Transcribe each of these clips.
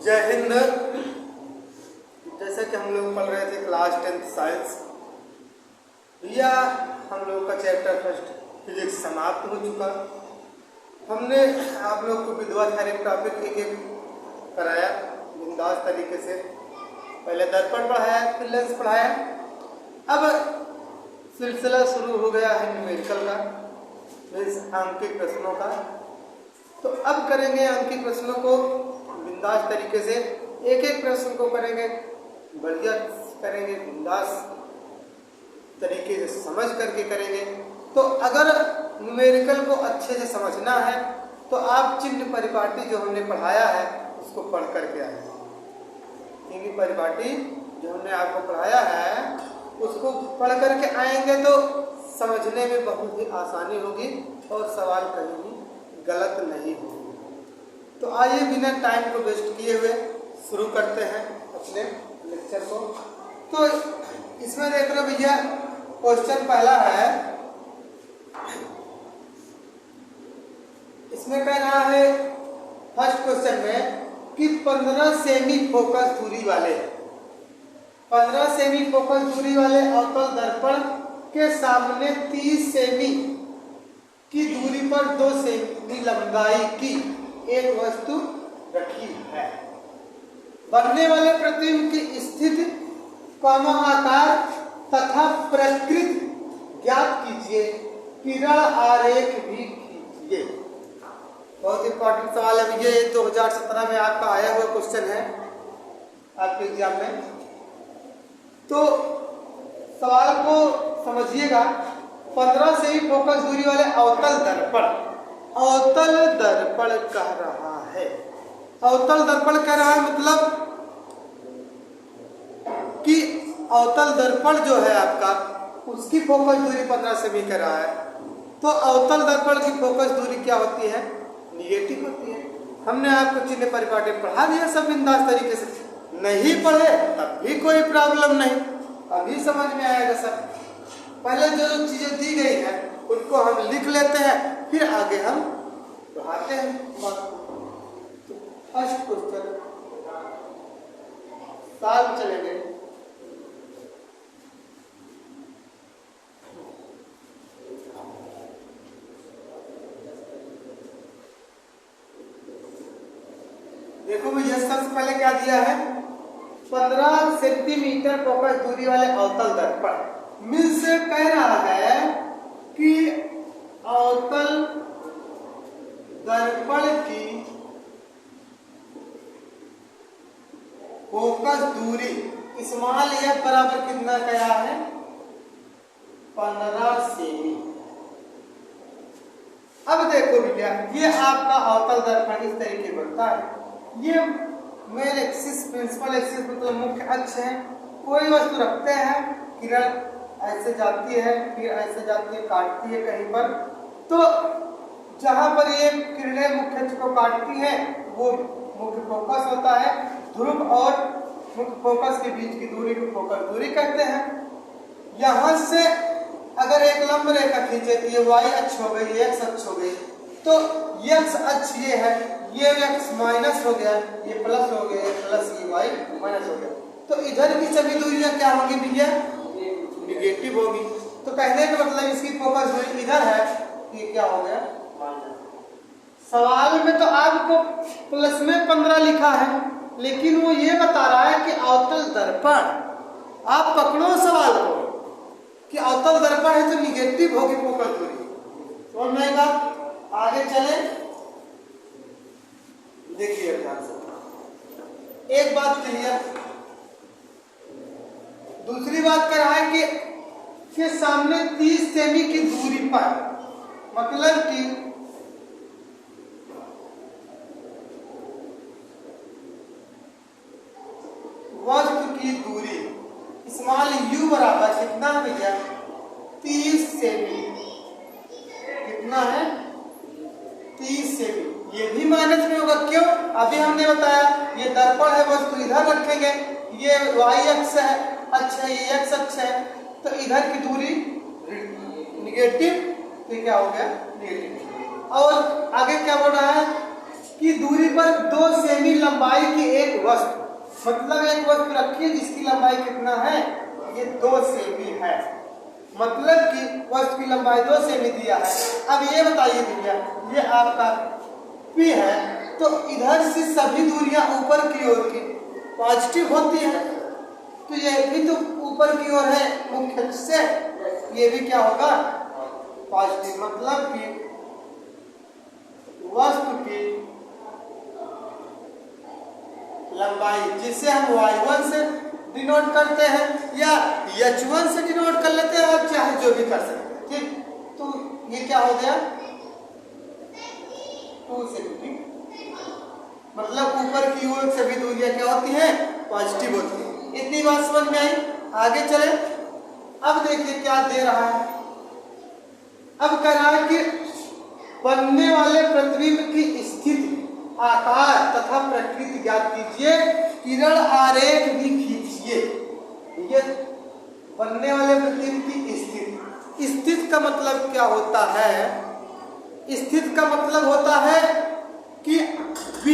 जय हिंद। जैसा कि हम लोग पढ़ रहे थे क्लास 10th साइंस, या हम लोग का चैप्टर फर्स्ट फिजिक्स समाप्त हो चुका। हमने आप लोग को विधवा हर एक टॉपिक एक एक कराया बिंदास तरीके से। पहले दर्पण पढ़ाया, फिर लेंस पढ़ाया। अब सिलसिला शुरू हो गया है न्यूमेरिकल का, मीन्स अंकित प्रश्नों का। तो अब करेंगे अंकित प्रश्नों को बिंदास तरीके से, एक एक प्रश्न को करेंगे बढ़िया करेंगे, बिंदास तरीके से समझ करके करेंगे। तो अगर न्यूमेरिकल को अच्छे से समझना है तो आप चिन्ह परिपाटी जो हमने पढ़ाया है उसको पढ़ करके आए। चिन्ह परिपाटी जो हमने आपको पढ़ाया है उसको पढ़ करके आएंगे तो समझने में बहुत ही आसानी होगी और सवाल कहीं भी गलत नहीं होगी। तो आइए बिना टाइम को वेस्ट किए हुए शुरू करते हैं अपने लेक्चर को। तो इसमें देख लो भैया, क्वेश्चन पहला है, इसमें कह रहा है फर्स्ट क्वेश्चन में कि 15 सेमी फोकस दूरी वाले 15 सेमी फोकस दूरी वाले अवतल दर्पण के सामने 30 सेमी की दूरी पर 2 सेमी लंबाई की एक वस्तु रखी है। बनने वाले प्रतिबिंब की स्थिति, आकार तथा प्रकृति ज्ञात कीजिए। किरण आरेख भी खींचिए। बहुत इंपॉर्टेंट सवाल है भैया, ये 2017 में आपका आया हुआ क्वेश्चन है आपके एग्जाम में। तो सवाल को समझिएगा। 15 से ही फोकस दूरी वाले अवतल दर्पण कह रहा है। अवतल दर्पण कह रहा है मतलब कि अवतल दर्पण जो है आपका उसकी फोकस दूरी 15 सेमी कर रहा है। तो अवतल दर्पण की फोकस दूरी क्या होती है? निगेटिव होती है। हमने आपको चिन्ह परिपाटी पढ़ा दिया सब बिंदास तरीके से। नहीं पढ़े तब भी कोई प्रॉब्लम नहीं, अभी समझ में आएगा सब। पहले जो चीजें दी गई है उनको हम लिख लेते हैं, फिर आगे हम पढ़ाते हैं। तो फर्स्ट क्वेश्चन साल चलेंगे। देखो भैया, सबसे पहले क्या दिया है? 15 सेंटीमीटर फोकस दूरी वाले अवतल दर्पण मिल से कह रहा है कि अवतल दर्पण की फोकस दूरी स्मॉल एफ बराबर कितना गया है? 15 सेमी। अब देखो भैया, ये आपका अवतल दर्पण इस तरीके बनता है। ये मेन एक्सिस, प्रिंसिपल एक्सिस मतलब मुख्य अक्ष है। कोई वस्तु रखते हैं, किरण ऐसे जाती है, फिर ऐसे जाती है, काटती है कहीं पर। तो जहां पर ये किरणें मुख्य अक्ष को काटती हैं वो मुख्य फोकस होता है। ध्रुव और मुख्य फोकस के बीच की दूरी को फोकस दूरी कहते हैं। यहां से अगर एक लंब रेखा खींचे तो ये y अक्ष हो गई, ये x अक्ष हो गई। तो x अक्ष ये है, ये x माइनस हो गया, ये प्लस हो गया, ये प्लस, ये y माइनस हो गया। तो इधर की सभी दूरियां क्या होंगी भैया? निगेटिव होगी। तो कहने का मतलब इसकी फोकस दूरी इधर है, ये क्या हो गया? सवाल में तो आपको प्लस में 15 लिखा है, लेकिन वो ये बता रहा है कि अवतल दर्पण, आप पकड़ो सवाल को कि अवतल दर्पण है तो निगेटिव होगी फोकस दूरी। समझ में आएगा? आगे चले, देखिए ध्यान से। एक बात क्लियर। दूसरी बात कर रहा है कि सामने 30 सेमी की दूरी पर, मतलब कि वस्तु की दूरी स्मॉल u बराबर कितना भैया? 30 सेमी। कितना है? 30 सेमी। ये भी माइनस में होगा, क्यों? अभी हमने बताया ये दर्पण है, वस्तु इधर रखेंगे, ये y अक्ष है, अच्छा ये x अक्ष है, तो इधर की दूरी निगेटिव, तो क्या हो गया? निगेटिव। और आगे क्या बोल रहा है? की दूरी पर 2 सेमी लंबाई की एक वस्तु, मतलब एक वस्तु रखी है जिसकी लंबाई कितना है, ये 2 सेमी है, मतलब कि वस्तु की लंबाई 2 सेमी दिया है। अब ये बताइए भैया, ये आपका P है, तो इधर से सभी दूरियां ऊपर की ओर की पॉजिटिव होती है, तो ये भी तो ऊपर की ओर है मुख्य से, ये भी क्या होगा, पॉजिटिव, मतलब कि वस्तु की लंबाई जिसे हम y1 से डिनोट करते हैं या h1 से डिनोट कर लेते हैं, और चाहे जो भी कर सकते हैं, ठीक। तो ये क्या हो गया, 2 सेमी, मतलब ऊपर की ओर सभी दूरियां क्या होती हैं, पॉजिटिव होती है। इतनी बात समझ में आई, आगे चले। अब देखिए क्या दे रहा है, अब कह रहा है कि बनने वाले प्रतिबिंब की स्थिति, आकार तथा प्रकृति ज्ञात कीजिए, किरण आरेख भी खींचिए। ये बनने वाले प्रतिबिंब की स्थिति, स्थिति का मतलब क्या होता है, स्थिति का मतलब होता है कि V,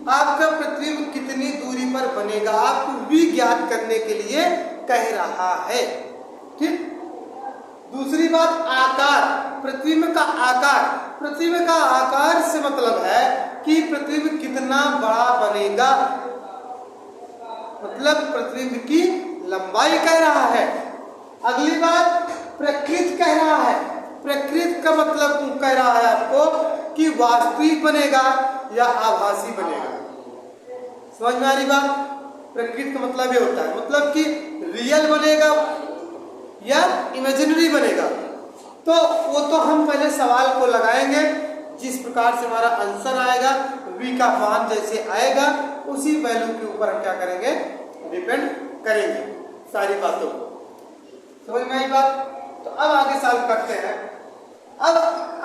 आपका प्रतिबिंब कितनी दूरी पर बनेगा, आपको V ज्ञात करने के लिए कह रहा है, ठीक। दूसरी बात आकार, प्रतिबिंब का आकार, प्रतिबिंब का आकार से मतलब है कि प्रतिबिंब कितना बड़ा बनेगा, मतलब प्रतिबिंब की लंबाई कह रहा है। अगली बात प्रकृति कह रहा है, प्रकृति का मतलब कह रहा है आपको कि वास्तविक बनेगा या आभासी बनेगा। समझ में आ रही बात, प्रकृति का मतलब ये होता है, मतलब कि रियल बनेगा या इमेजिनरी बनेगा। तो वो तो हम पहले सवाल को लगाएंगे, जिस प्रकार से हमारा आंसर आएगा, V का मान जैसे आएगा उसी वैल्यू के ऊपर हम क्या करेंगे, डिपेंड करेंगे सारी बातों को। समझ में आई बात। तो अब आगे सॉल्व करते हैं। अब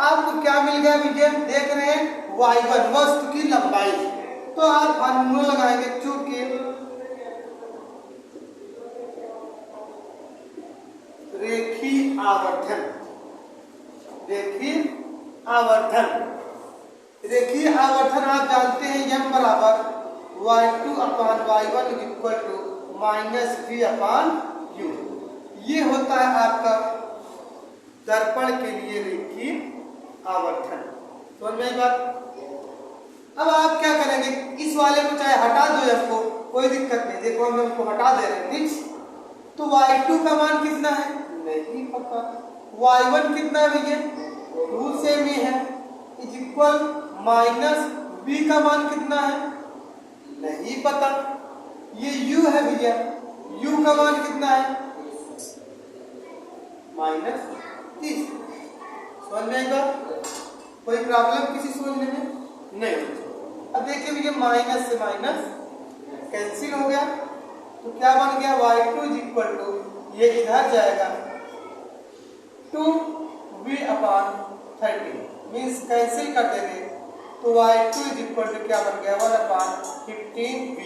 आपको क्या मिल गया विजय, देख रहे हैं y1 वस्तु की लंबाई, तो आप फार्मूला लगाएंगे, चूंकि रेखीय आवर्धन, रेखीय आवर्धन, रेखीय आवर्धन आप जानते हैं m बराबर y2/y1 इक्वल टू -v/u, ये होता है आपका दर्पण के लिए रेखीय आवर्धन। समझ में आई बात। अब आप क्या करेंगे, इस वाले को चाहे हटा दो, आपको कोई दिक्कत नहीं, देखो हम उसको हटा दे रहे हैं, ठीक। तो y2 का मान कितना है, नहीं पता, y1 कितना है भैया, 2 सेमी है, इज इक्वल -v का मान कितना है, नहीं पता, ये u है भैया, u का मान कितना है, -30। समझ में आएगा, कोई प्रॉब्लम किसी समझने में नहीं। अब देखिए भैया, माइनस से माइनस कैंसिल हो गया, तो क्या बन गया, y2 इज इक्वल टू, ये इधर जाएगा 2v/30, मीन्स कैंसिल कर देंगे, तो y2 इज इक्वल टू क्या बन गया, 1/15v,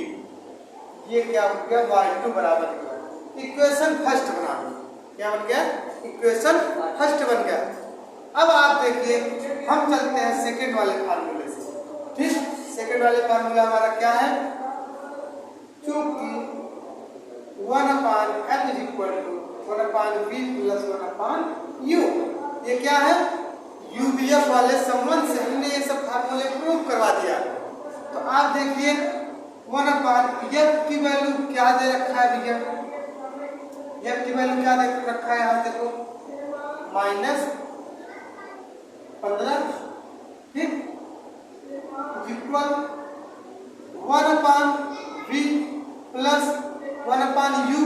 ये क्या बन गया, y2 बराबर इक्वेशन फर्स्ट बना, क्या बन गया, इक्वेशन फर्स्ट बन गया। अब आप देखिए, हम चलते हैं सेकेंड वाले फार्मूले से, ठीक। सेकेंड वाले फार्मूला हमारा क्या है, चूंकि 1/m is equal to 1/v plus 1/u, ये क्या है, यूबीएफ वाले संबंध से हमने ये सब फार्मूले प्रूव करवा दिया। तो आप देखिए 1/f की वैल्यू क्या दे रखा है भैया, f की वैल्यू क्या दे रखा है, यहाँ देखो -15, ठीक, इक्वल 1/v प्लस 1/u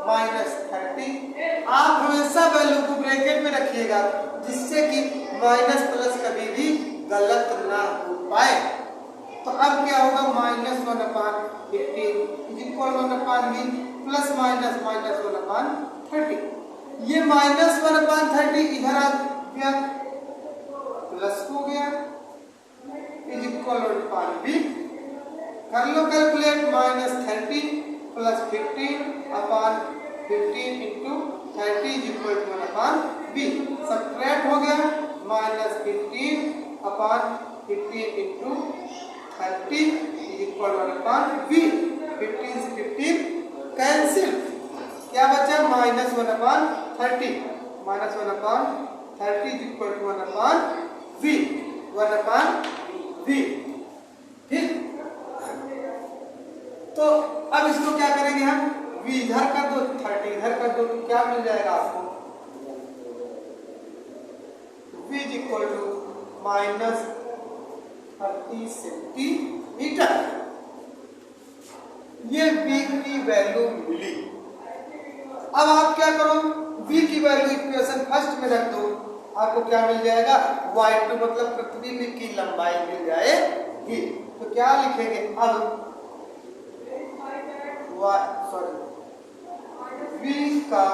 -30। आप हमेशा वैल्यू को ब्रैकेट में रखिएगा, जिससे कि माइनस प्लस कभी भी गलत ना हो पाए। तो अब क्या होगा, -1/15 is equal 1/v plus minus -1/30। ये -1/30 इधर आ गया, प्लस हो गया, इज इक्वल v, कर लो calculate, -30 plus 15/15 into 30 is equal to 1/v, subtract हो गया, -15/30 15 इंटू 30 इक्वल 1/v। 15 से 15 कैंसिल, क्या बचा -1/30, -1/30 इक्वल टू 1/v, 1/v। ठीक, तो अब इसको क्या करेंगे हम, v इधर कर दो 30 इधर कर दो, तो क्या मिल जाएगा आपको, v इक्वल टू -30 सेंटीमीटर। ये v की वैल्यू मिली। अब आप क्या करो, v की वैल्यू इक्वेशन फर्स्ट में रख दो, आपको क्या मिल जाएगा, y2 मतलब प्रतिबिंब की लंबाई मिल जाएगी। तो क्या लिखेंगे अब, v का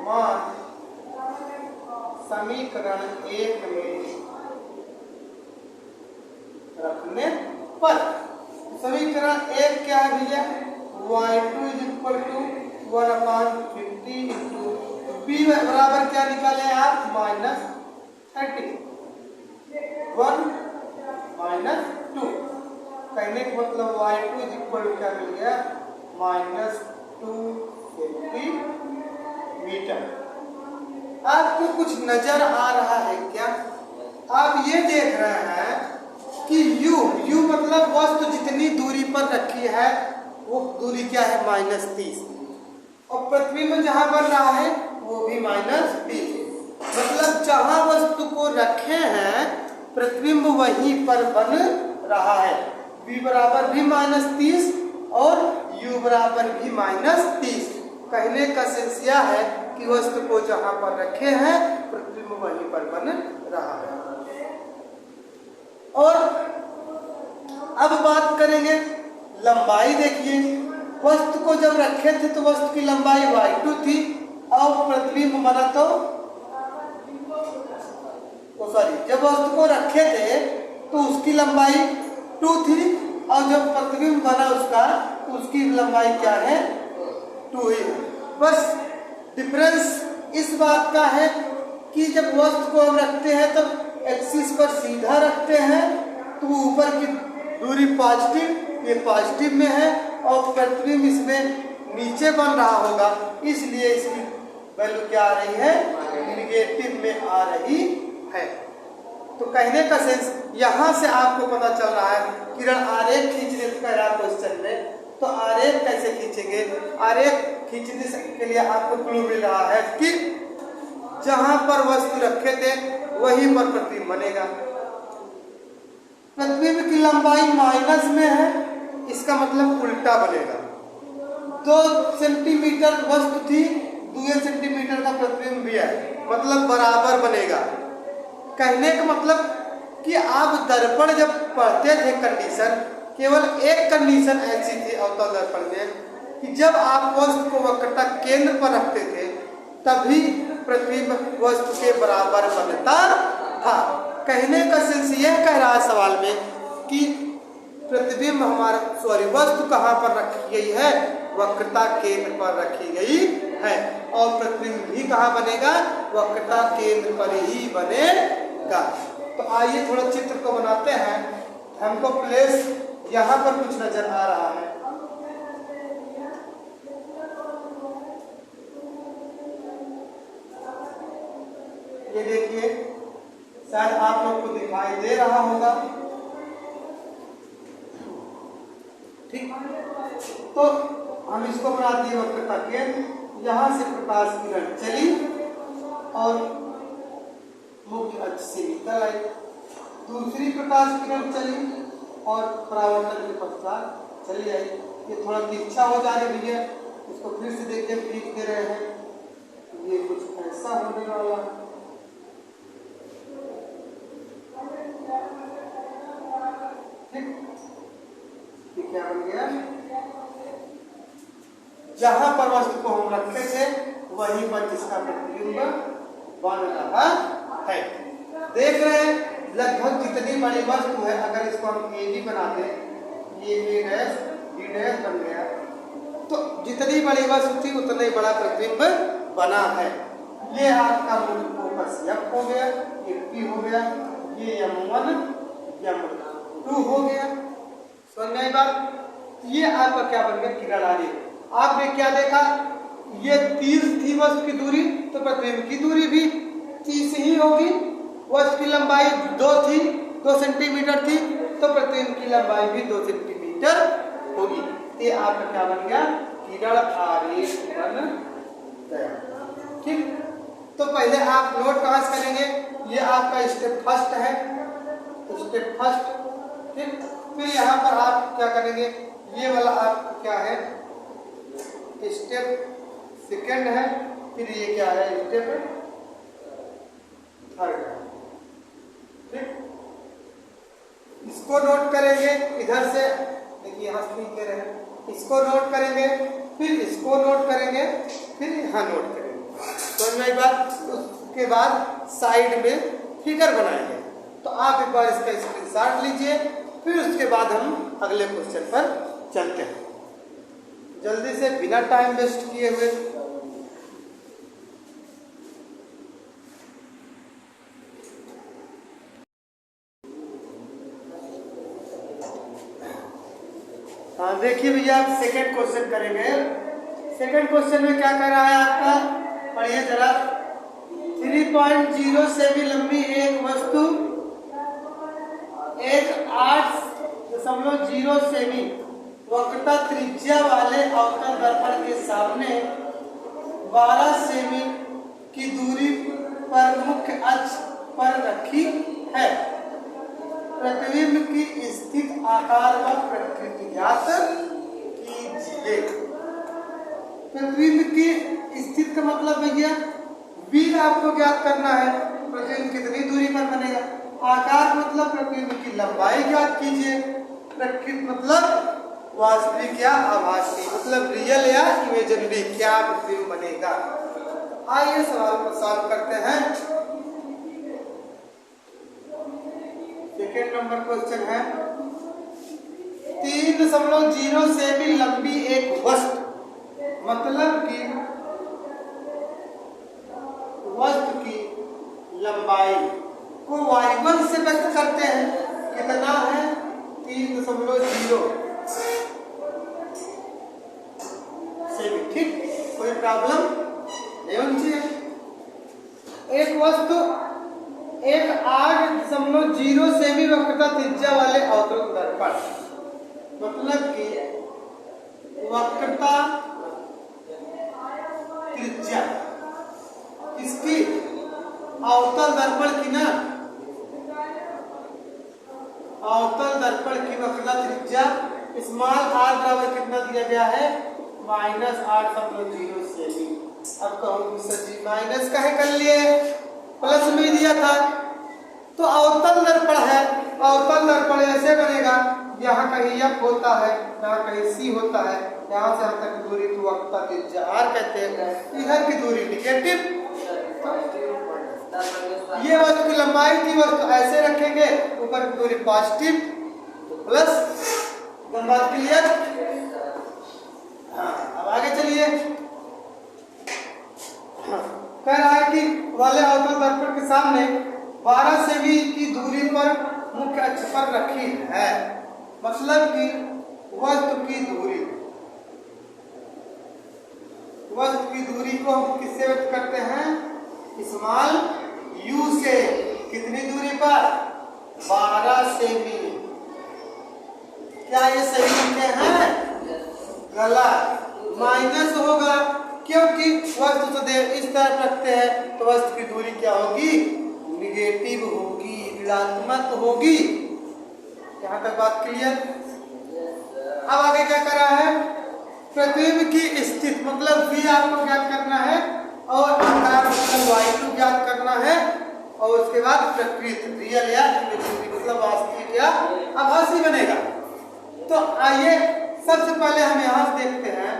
मान समीकरण 1 में रखने पर, समीकरण 1 क्या है भैया, y2 equal to 1/50 into b बराबर क्या निकाले आप, -30, 1 -2, कहने का मतलब y2 इक्वल टू क्या मिल गया, -2 सेंटीमीटर। आपको कुछ नजर आ रहा है क्या, आप ये देख रहे हैं कि u मतलब वस्तु जितनी दूरी पर रखी है वो दूरी क्या है, -30, और प्रतिबिंब जहां बन रहा है वो भी -30, मतलब जहां वस्तु को रखे हैं प्रतिबिंब वहीं पर बन रहा है। v बराबर भी -30 और u बराबर भी -30। कहने का सेंस यह है कि वस्तु को जहां पर रखे हैं प्रतिबिंब वहीं पर बन रहा है। और अब बात करेंगे लंबाई। देखिए, वस्तु को जब रखे थे तो वस्तु की लंबाई y2 थी, और प्रतिबिंब बना तो जब वस्तु को रखे थे तो उसकी लंबाई 2 थी, और जब प्रतिबिंब बना उसका तो उसकी लंबाई क्या है, 2 ही। बस डिफरेंस इस बात का है कि जब वस्तु को हम रखते हैं तो एक्सिस पर सीधा रखते हैं तो ऊपर की दूरी पॉजिटिव, ये पॉजिटिव में है, और प्रतिबिंब इसमें नीचे बन रहा होगा, इसलिए इसकी वैल्यू क्या आ रही है, नेगेटिव में आ रही है। तो कहने का सेंस यहाँ से आपको पता चल रहा है, किरण आरेख खींचने का क्वेश्चन में, तो आरेख कैसे खींचेंगे, आरेख खींचने के लिए आपको क्लू मिल रहा है कि जहां पर वस्तु रखे थे वहीं पर प्रतिबिंब बनेगा। प्रतिबिंब की लंबाई माइनस में है, इसका मतलब उल्टा बनेगा। 2 सेंटीमीटर वस्तु थी, 2 सेंटीमीटर का प्रतिबिंब भी है, मतलब बराबर बनेगा। कहने का मतलब कि आप दर्पण जब पढ़ते थे कंडीशन, केवल एक कंडीशन ऐसी थी अवतल दर्पण में कि जब आप वस्तु को वक्रता केंद्र पर रखते थे तभी प्रतिबिंब वस्तु के बराबर बनता था। कहने का सेंस यह कह रहा है सवाल में कि प्रतिबिंब वस्तु कहाँ पर रखी गई है, वक्रता केंद्र पर रखी गई है, और प्रतिबिंब भी कहाँ बनेगा, वक्रता केंद्र पर ही बनेगा। तो आइए थोड़ा चित्र को बनाते हैं। हमको प्लेस यहाँ पर कुछ नजर आ रहा है, ये देखिए, शायद आप लोग को दिखाई दे रहा होगा। ठीक, तो हम इसको बना दिए वक्रता केंद्र। यहाँ से प्रकाश किरण चली और मुख्य अक्ष से निकल आई, दूसरी प्रकाश किरण चली और परावर्तन के पश्चात चली आई। ये थोड़ा तिरछा हो जा रही है, इसको फिर से देखिए, खींच दे रहे हैं, ये कुछ ऐसा होने वाला है। ठीक, क्या बन गया, जहां पर वस्तु को हम रखे थे वहीं पर जिसका प्रतिबिंब बन रहा है। देख रहे हैं, लगभग जितनी बड़ी वस्तु है, अगर इसको हम ए बी बना दें, ये ए डैश डी डैश बन गया, तो जितनी बड़ी वस्तु थी उतना ही बड़ा प्रतिबिंब बना है। ये आपका मूल फोकस एफ हो गया, ये पी हो गया, ये M1, m2 हो गया। समझ में आई बात? ये आपका क्या बन गया? किरण। आपने क्या देखा? ये 30 थी वस्तु की दूरी, तो प्रतिबिंब की दूरी भी 30 ही होगी। वस्तु की लंबाई 2 थी, 2 सेंटीमीटर थी, तो प्रतिबिंब की लंबाई भी 2 सेंटीमीटर होगी। ये आपका क्या बन गया? किरण आरेख बन गया। ठीक, तो पहले आप नोट कहाँ से करेंगे? ये आपका स्टेप फर्स्ट है, तो स्टेप फर्स्ट। ठीक, फिर यहाँ पर आप क्या करेंगे? ये वाला आपका क्या है? स्टेप सेकंड है। फिर ये क्या है? स्टेप थर्ड है। ठीक, इसको नोट करेंगे इधर से, देखिए यहाँ से लिख रहे हैं, इसको नोट करेंगे, फिर इसको नोट करेंगे, फिर यहाँ नोट करेंगे। समझ में आई बात? उसके बाद साइड में फिगर बनाएंगे। तो आप एक बार इसका स्क्रीनशॉट लीजिए, फिर उसके बाद हम अगले क्वेश्चन पर चलते हैं जल्दी से, बिना टाइम वेस्ट किए हुए। हाँ देखिए भैया, आप सेकंड क्वेश्चन करेंगे। सेकंड क्वेश्चन में क्या कर रहा है आपका? पढ़िए जरा। 3.0 से भी लंबी एक वस्तु एक 8.0 सेमी वक्रता त्रिज्या वाले अवतल दर्पण के सामने 12 सेमी की दूरी पर मुख्य अक्ष पर रखी है। प्रतिबिंब की स्थित आकार व प्रकृति ज्ञात कीजिए। प्रतिबिंब की स्थिति का मतलब भैया v आपको ज्ञात करना है। प्रतिबिंब कितनी दूरी पर बनेगा? आकार मतलब प्रतिबिंब की लंबाई ज्ञात कीजिए। प्रकृति मतलब वास्तविक या आभासी, मतलब रियल या इमेजिनरी, क्या प्रतिबिंब बनेगा। आइए सवाल को सॉल्व करते हैं। सेकेंड नंबर क्वेश्चन है, 3.0 से भी लंबी एक वस्तु, मतलब कि वस्तु की लंबाई को y1 से व्यक्त करते हैं। कितना है? 3.0 से भी। ठीक, कोई प्रॉब्लम नहीं होनी चाहिए। एक वस्तु एक 8.0 सेमी वक्रता त्रिज्या वाले अवतल दर्पण, मतलब कि वक्रता त्रिज्या किसकी? अवतल दर्पण की ना, अवतल दर्पण की वक्रता त्रिज्या स्मॉल r बराबर कितना दिया गया है? -8.0 सेमी। अब कहूँ सर जी माइनस काहे कर लिए? प्लस में दिया था, तो अवतल दर्पण है। अवतल दर्पण ऐसे बनेगा, यहाँ कहीं f होता है, यहाँ कहीं c होता है, यहाँ से यहाँ तक दूरी को वक्रता त्रिज्या r कहते हैं। इधर की दूरी निगेटिव, ये वस्तु की लंबाई थी, वस्तु ऐसे रखेंगे, ऊपर की दूरी पॉजिटिव प्लस। बात क्लियर? हाँ, अब आगे चलिए। कह रहा है कि वाले अवतल दर्पण के सामने 12 सेमी की दूरी पर मुख्य अक्ष पर रखी है, मतलब कि वस्तु की दूरी को हम किससे व्यक्त करते हैं? स्मॉल u से। कितनी दूरी पर? 12 सेमी। क्या ये सही लिखे हैं? गलत, माइनस होगा, क्योंकि वस्तु तो इस तरफ रखते हैं, तो वस्तु की दूरी क्या होगी? निगेटिव होगी, ऋणात्मक होगी। यहाँ तक बात क्लियर? अब आगे क्या कर रहा है? प्रतिबिंब की स्थिति मतलब v आपको ज्ञात करना है, और आकार मतलब y2 ज्ञात करना है, और उसके बाद प्रकृति रियल या इमेजिनरी मतलब वास्तविक या आभासी बनेगा। तो आइए सबसे पहले हम यहाँ से देखते हैं,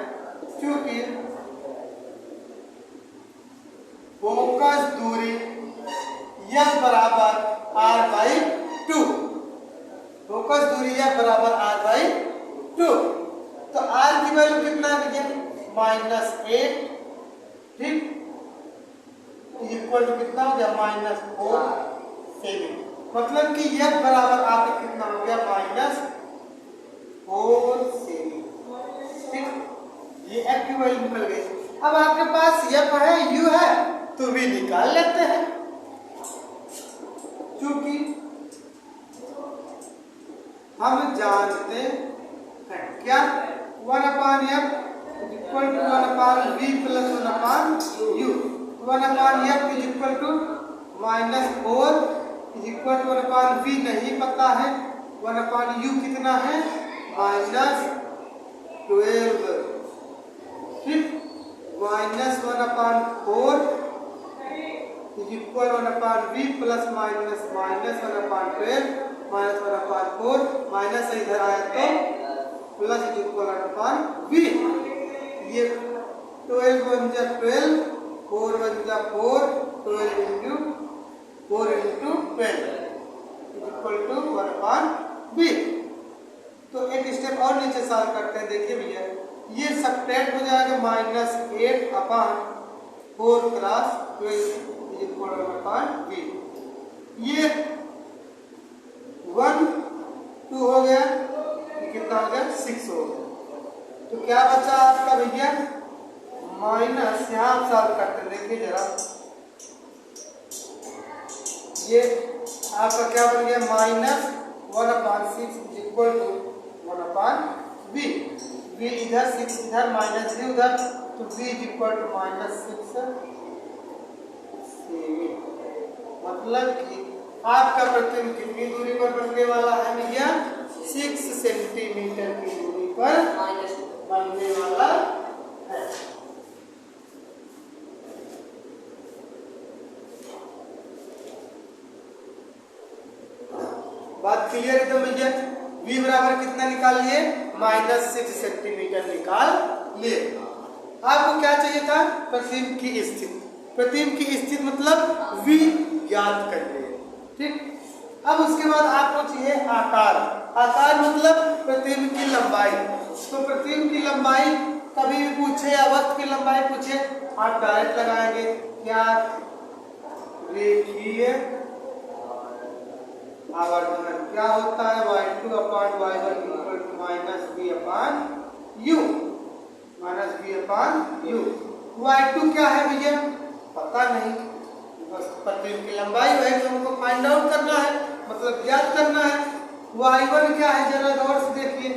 क्योंकि फोकस दूरी f बराबर r/2, फोकस दूरी f बराबर r/2, तो r की वैल्यू कितना है भैया? -8। ठीक, इक्वल टू कितना हो गया? -4 सेमी। मतलब कि F बराबर आपका कितना हो गया -4 सेमी। ठीक, ये F की वैल्यू निकल गई। अब आपके पास F है U है तो V निकाल लेते हैं, क्योंकि हम जानते हैं क्या 1/F equal to 1/V plus 1/U। 1/F is equal to -4 is equal to 1/V नहीं पता है, 1/U कितना है -12। ठीक, -1/4 is equal 1/V plus minus -1/12 -1/4 minus इधर आया तो प्लस इज इक्वल 1/V। ये 12 1 जा 12, 4 1 जा 4, 12 into 4 into 12 is equal to 1/V। तो एक स्टेप और नीचे सॉल्व करते हैं। देखिए भैया, ये सब्ट्रैक्ट हो जाएगा -8/4 cross 12 is equal to 1/V। ये 1 2 हो गया, ये कितना हो गया 6 हो गया। तो क्या बचा आपका भैया माइनस, यहाँ आप सॉल्व करते देखिए जरा, ये आपका क्या बन गया -1/6 is equal to 1/V। V इधर 6 इधर माइनस V उधर, तो V इज इक्वल टू -6 सेमी। मतलब कि आपका प्रतिबिंब कितनी दूरी पर बनने वाला है भैया 6 सेंटीमीटर की दूरी पर बनने वाला है। बात क्लियर है तो भैया, V बराबर कितना निकाल लिए -6 सेंटीमीटर निकाल लिए। आपको क्या चाहिए था प्रतिबिंब की स्थिति। प्रतिबिंब की स्थिति मतलब V ज्ञात कर लिए। ठीक, अब उसके बाद आपको चाहिए आकार। आकार मतलब प्रतिबिंब की लंबाई। तो प्रतिबिंब की लंबाई कभी भी पूछे या वक्त की लंबाई पूछे, आप डायरेक्ट लगाएंगे क्या रेखीय आवर्धन क्या होता है y2/y1 -V/U। y2 क्या है भैया पता नहीं, बस प्रतिबिंब की लंबाई है तो हमको फाइंड आउट करना है, मतलब ज्ञात करना है। y1 क्या है जरा गौर से देखिए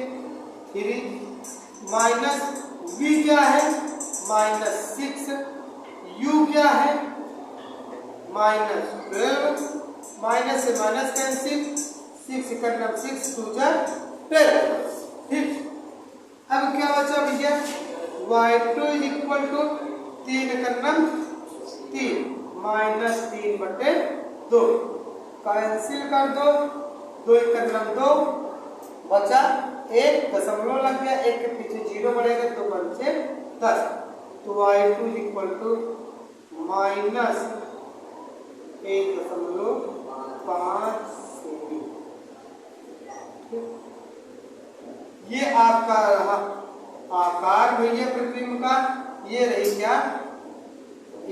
3 -V क्या है -6, U क्या है -12, माइनस से माइनस कैंसिल, 6 का 6 2 जा 12। ठीक, अब क्या बचा भैया y2 इज इक्वल टू 3 का 3 -3/2 कैंसिल कर दो, 2 का 2 बचा 1 दशमलव लग गया, 1 के पीछे 0 बढ़ेगा तो 1 से 10। तो y2 is equal to -1.5 semi. ये आपका रहा आकार भैया प्रतिबिंब का। ये रही क्या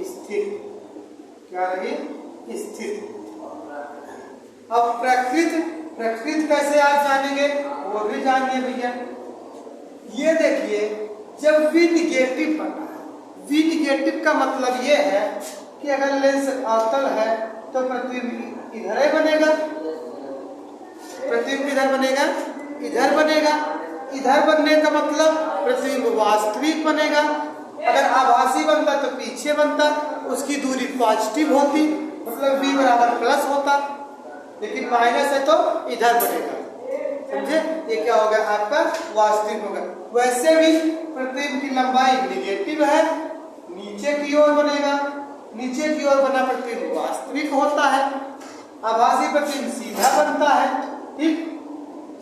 स्थिति, क्या रही स्थिति। अब प्रकृत कैसे आप जानेंगे वो भी जानिए भैया। ये देखिए जब V निगेटिव बना है, V निगेटिव का मतलब ये है कि अगर लेंस अवतल है तो प्रतिबिंब इधर ही बनेगा, प्रतिबिंब इधर बनेगा, इधर बनेगा। इधर बनने का मतलब प्रतिबिंब वास्तविक बनेगा। अगर आभासी बनता तो पीछे बनता, उसकी दूरी पॉजिटिव होती, मतलब V बराबर प्लस होता, लेकिन माइनस है तो इधर बनेगा। समझे, ये क्या हो गया आपका वास्तविक होगा। वैसे भी प्रतिबिंब की लंबाई निगेटिव है, नीचे की ओर बनेगा, नीचे की ओर बना प्रतिबिंब वास्तविक होता है। आभासी प्रतिबिंब सीधा बनता है। ठीक,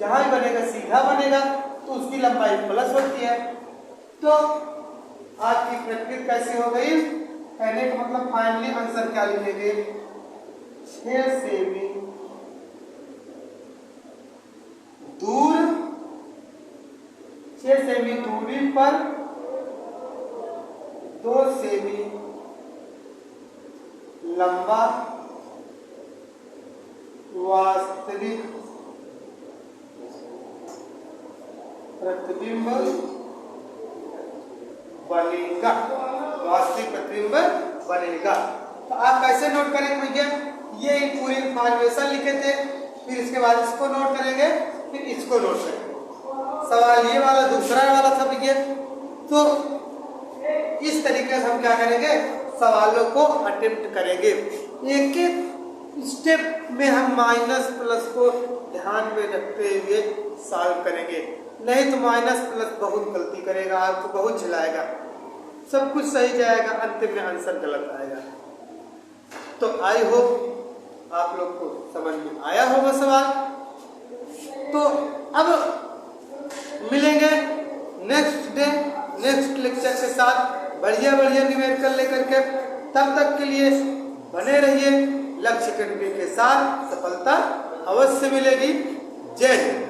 जहां भी बनेगा सीधा बनेगा तो उसकी लंबाई प्लस होती है। तो आपकी प्रकृति कैसी हो गई कहने का मतलब फाइनली आंसर क्या लिखेंगे 6 सेमी दूर, 6 सेमी दूरी पर 2 सेमी लंबा वास्तविक प्रतिबिंब बनेगा, वास्तविक प्रतिबिंब बनेगा। तो आप कैसे नोट करेंगे भैया, ये पूरी इंफॉर्मेशन लिखे थे, फिर इसके बाद इसको नोट करेंगे, फिर इसको नोट करेंगे। सवाल ये वाला दूसरा वाला था भैया। तो इस तरीके से हम क्या करेंगे, सवालों को अटेम्प्ट करेंगे। एक एक स्टेप में हम माइनस प्लस को ध्यान में रखते हुए सॉल्व करेंगे, नहीं तो माइनस प्लस बहुत गलती करेगा, आपको बहुत झिलाएगा। सब कुछ सही जाएगा, अंत में आंसर गलत आएगा। तो आई होप आप लोग को समझ में आया होगा सवाल। तो अब मिलेंगे नेक्स्ट डे नेक्स्ट लेक्चर के साथ बढ़िया बढ़िया न्यूमेरिकल लेकर के। तब तक के लिए बने रहिए, लक्ष्य के साथ सफलता अवश्य मिलेगी। जय हिंद।